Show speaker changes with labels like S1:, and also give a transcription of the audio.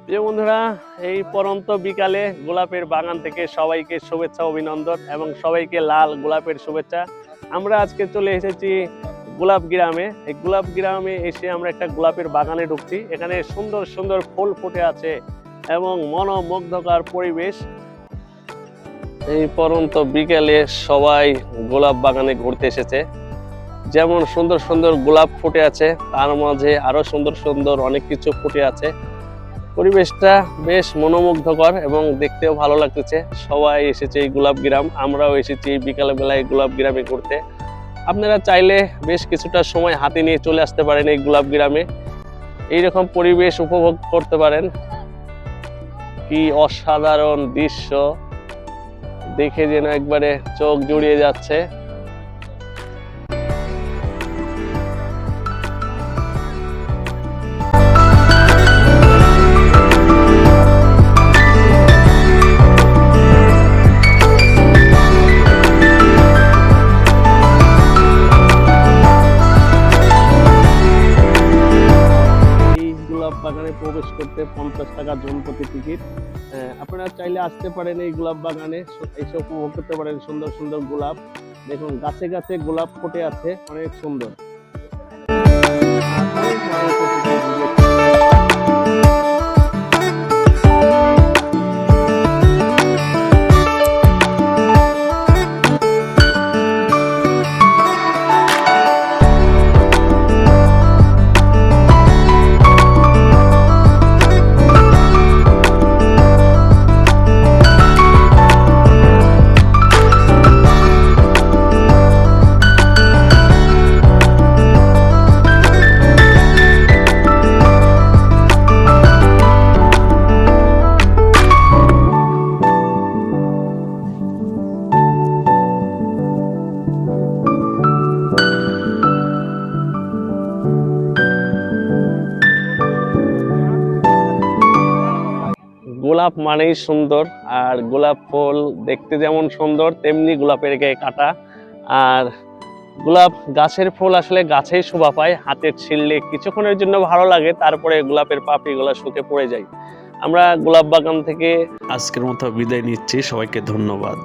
S1: প্রিয় বন্ধুরা, এই পরন্ত বিকালে গোলাপের বাগান থেকে সবাইকে শুভেচ্ছা অভিনন্দন এবং সবাইকে লাল গোলাপের শুভেচ্ছা। আমরা আজকে চলে এসেছি গোলাপ গ্রামে। এই গোলাপ গ্রামে এসে আমরা একটা গোলাপের বাগানে ঢুকছি। এখানে সুন্দর সুন্দর ফুল ফুটে আছে এবং মনোমুগ্ধকর পরিবেশ। এই পরন্ত বিকেলে সবাই গোলাপ বাগানে ঘুরতে এসেছে। যেমন সুন্দর সুন্দর গোলাপ ফুটে আছে, তার মাঝে আরো সুন্দর সুন্দর অনেক কিছু ফুটে আছে। পরিবেশটা বেশ মনোমুগ্ধকর এবং দেখতেও ভালো লাগতেছে। সবাই এসেছে এই গোলাপ গ্রাম, আমরাও এসেছি বিকাল বেলায় গোলাপ গ্রামে ঘুরতে। আপনারা চাইলে বেশ কিছুটা সময় হাতে নিয়ে চলে আসতে পারেন এই গোলাপ গ্রামে, এইরকম পরিবেশ উপভোগ করতে পারেন। কি অসাধারণ দৃশ্য, দেখে যেন একবারে চোখ জুড়িয়ে যাচ্ছে। গোলাপ বাগানে প্রবেশ করতে 50 টাকা জনপ্রতি টিকিট। আপনারা চাইলে আসতে পারেন এই গোলাপ বাগানে, এসে উপভোগ করতে পারেন সুন্দর সুন্দর গোলাপ। দেখুন গাছে গাছে গোলাপ ফুটে আছে, অনেক সুন্দর। গোলাপ মানেই সুন্দর, আর গোলাপ ফুল দেখতে যেমন সুন্দর তেমনি গোলাপের গায়ে কাটা। আর গোলাপ গাছের ফুল আসলে গাছেই শোভা পায়, হাতে ছিঁড়লে কিছুক্ষণের জন্য ভালো লাগে, তারপরে গোলাপের পাপড়িগুলো শুকে পড়ে যায়। আমরা গোলাপ বাগান থেকে আজকের মতো বিদায় নিচ্ছি, সবাইকে ধন্যবাদ।